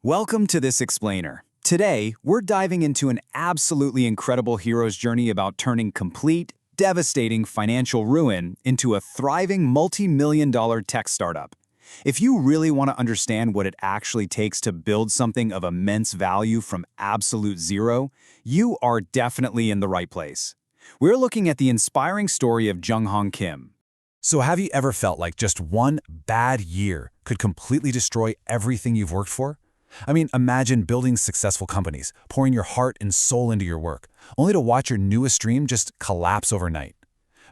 Welcome to this explainer. Today, we're diving into an absolutely incredible hero's journey about turning complete, devastating financial ruin into a thriving multi-million-dollar tech startup. If you really want to understand what it actually takes to build something of immense value from absolute zero, you are definitely in the right place. We're looking at the inspiring story of Jung Hong Kim. So have you ever felt like just one bad year could completely destroy everything you've worked for? I mean, imagine building successful companies, pouring your heart and soul into your work, only to watch your newest dream just collapse overnight.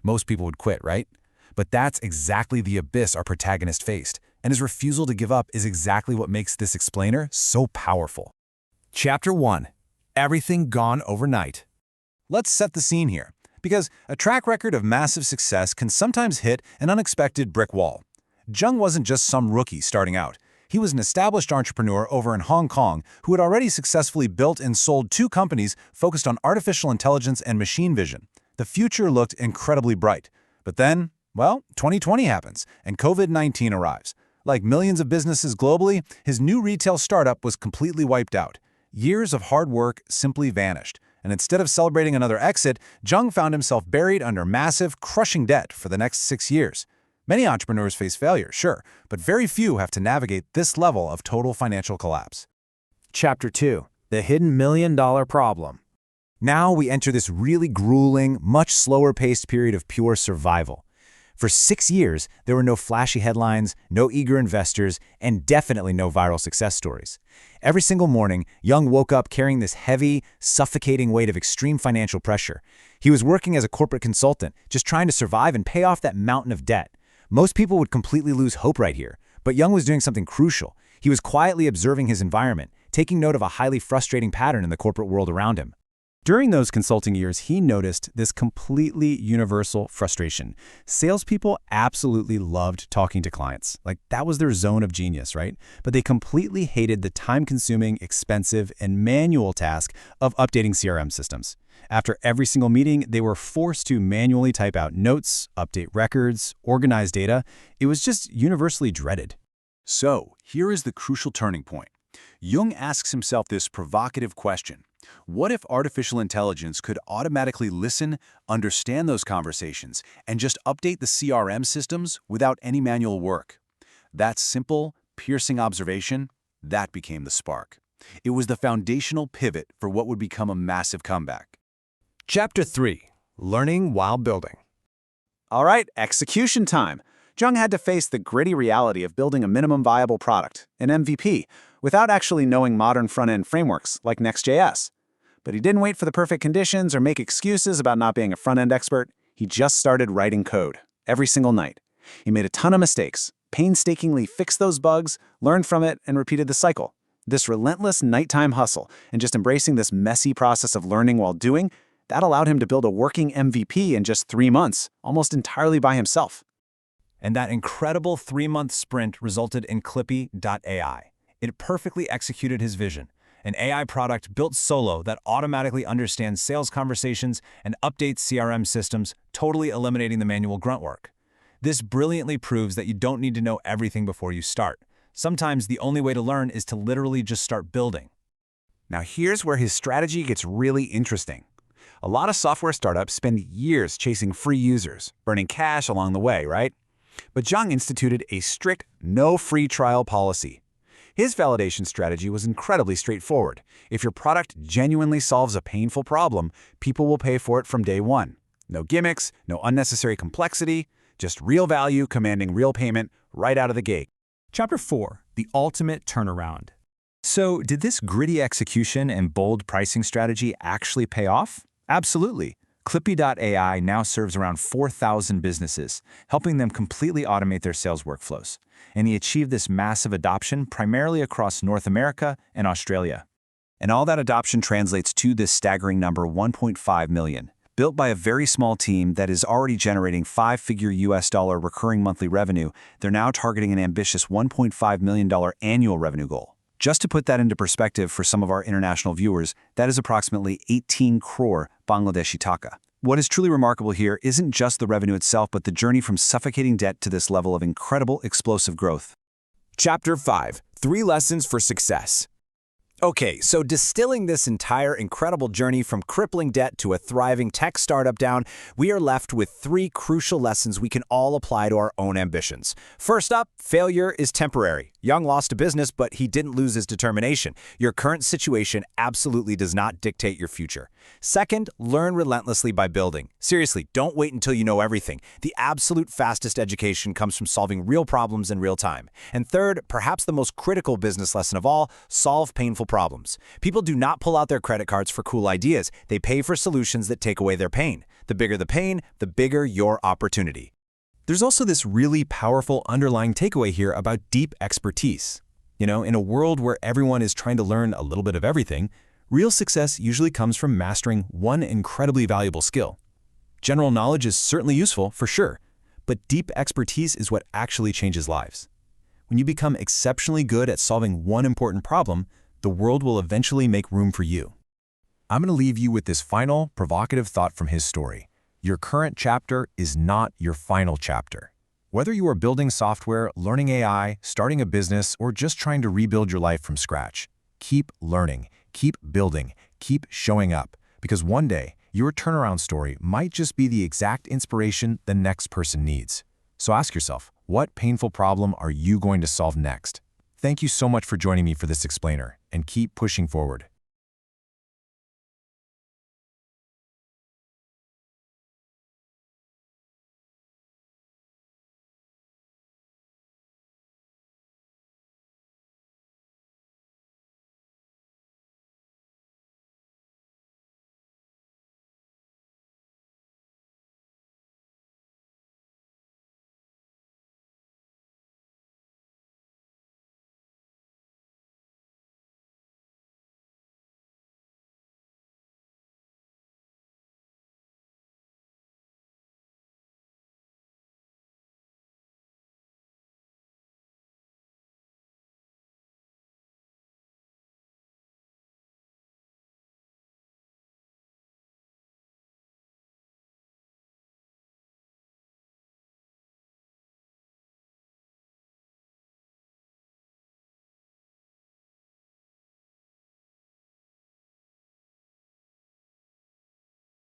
Most people would quit, right? But that's exactly the abyss our protagonist faced, and his refusal to give up is exactly what makes this explainer so powerful. Chapter 1. Everything Gone Overnight. Let's set the scene here, because a track record of massive success can sometimes hit an unexpected brick wall. Jung wasn't just some rookie starting out. He was an established entrepreneur over in Hong Kong who had already successfully built and sold 2 companies focused on artificial intelligence and machine vision. The future looked incredibly bright. But then, well, 2020 happens, and COVID-19 arrives. Like millions of businesses globally, his new retail startup was completely wiped out. Years of hard work simply vanished. And instead of celebrating another exit, Jung found himself buried under massive, crushing debt for the next 6 years. Many entrepreneurs face failure, sure, but very few have to navigate this level of total financial collapse. Chapter 2. The Hidden $1,000,000 Problem. Now we enter this really grueling, much slower-paced period of pure survival. For 6 years, there were no flashy headlines, no eager investors, and definitely no viral success stories. Every single morning, Jung woke up carrying this heavy, suffocating weight of extreme financial pressure. He was working as a corporate consultant, just trying to survive and pay off that mountain of debt. Most people would completely lose hope right here, but Jung was doing something crucial. He was quietly observing his environment, taking note of a highly frustrating pattern in the corporate world around him. During those consulting years, he noticed this completely universal frustration. Salespeople absolutely loved talking to clients. Like, that was their zone of genius, right? But they completely hated the time-consuming, expensive, and manual task of updating CRM systems. After every single meeting, they were forced to manually type out notes, update records, organize data. It was just universally dreaded. So, here is the crucial turning point. Jung asks himself this provocative question. What if artificial intelligence could automatically listen, understand those conversations, and just update the CRM systems without any manual work? That simple, piercing observation, that became the spark. It was the foundational pivot for what would become a massive comeback. Chapter 3. Learning While Building. All right, execution time. Jung had to face the gritty reality of building a minimum viable product, an MVP, without actually knowing modern front-end frameworks like Next.js. But he didn't wait for the perfect conditions or make excuses about not being a front-end expert. He just started writing code every single night. He made a ton of mistakes, painstakingly fixed those bugs, learned from it, and repeated the cycle. This relentless nighttime hustle and just embracing this messy process of learning while doing, that allowed him to build a working MVP in just 3 months, almost entirely by himself. And that incredible 3-month sprint resulted in Klipy.ai. It perfectly executed his vision. An AI product built solo that automatically understands sales conversations and updates CRM systems, totally eliminating the manual grunt work. This brilliantly proves that you don't need to know everything before you start. Sometimes the only way to learn is to literally just start building. Now here's where his strategy gets really interesting. A lot of software startups spend years chasing free users, burning cash along the way, right? But Jung instituted a strict no free trial policy. His validation strategy was incredibly straightforward. If your product genuinely solves a painful problem, people will pay for it from day one. No gimmicks, no unnecessary complexity, just real value commanding real payment right out of the gate. Chapter 4. The Ultimate Turnaround. So, did this gritty execution and bold pricing strategy actually pay off? Absolutely. Klipy.ai now serves around 4,000 businesses, helping them completely automate their sales workflows. And he achieved this massive adoption primarily across North America and Australia. And all that adoption translates to this staggering number, 1.5 million. Built by a very small team that is already generating 5-figure US dollar recurring monthly revenue, they're now targeting an ambitious $1.5 million annual revenue goal. Just to put that into perspective for some of our international viewers, that is approximately 18 crore Bangladeshi taka. What is truly remarkable here isn't just the revenue itself, but the journey from suffocating debt to this level of incredible, explosive growth. Chapter 5. 3 Lessons for Success. Okay, so distilling this entire incredible journey from crippling debt to a thriving tech startup down, we are left with 3 crucial lessons we can all apply to our own ambitions. First up, failure is temporary. Jung lost a business, but he didn't lose his determination. Your current situation absolutely does not dictate your future. Second, learn relentlessly by building. Seriously, don't wait until you know everything. The absolute fastest education comes from solving real problems in real time. And third, perhaps the most critical business lesson of all, solve painful problems. People do not pull out their credit cards for cool ideas. They pay for solutions that take away their pain. The bigger the pain, the bigger your opportunity. There's also this really powerful underlying takeaway here about deep expertise. In a world where everyone is trying to learn a little bit of everything, real success usually comes from mastering one incredibly valuable skill. General knowledge is certainly useful, for sure, but deep expertise is what actually changes lives. When you become exceptionally good at solving one important problem, the world will eventually make room for you. I'm going to leave you with this final, provocative thought from his story. Your current chapter is not your final chapter. Whether you are building software, learning AI, starting a business, or just trying to rebuild your life from scratch, keep learning, keep building, keep showing up, because one day, your turnaround story might just be the exact inspiration the next person needs. So ask yourself, what painful problem are you going to solve next? Thank you so much for joining me for this explainer, and keep pushing forward.